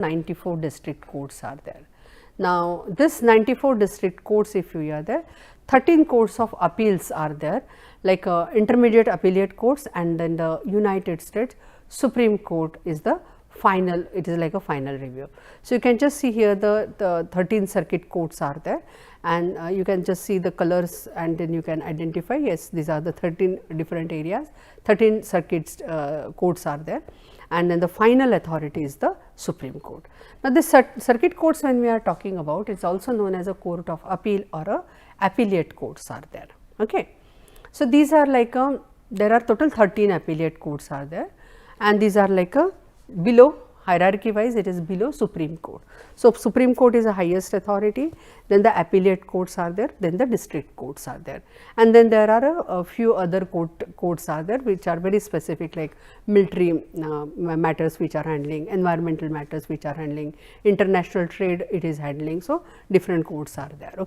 94 district courts are there. Now, this 94 district courts, if you are there, 13 courts of appeals are there, like intermediate appellate courts, and then the United States Supreme Court is the final, it is like a final review. So, you can just see here the 13 circuit courts are there, and you can just see the colors, and then you can identify, yes, these are the 13 different areas, 13 circuits courts are there, and then the final authority is the Supreme Court. Now, this circuit courts, when we are talking about, it is also known as a court of appeal or a appellate courts are there. Okay. So, these are like there are total 13 appellate courts are there, and these are like a below hierarchy wise, it is below Supreme Court. So, Supreme Court is the highest authority, then the appellate courts are there, then the district courts are there, and then there are a few other courts are there, which are very specific, like military matters which are handling, environmental matters which are handling, international trade it is handling. So, different courts are there. Okay.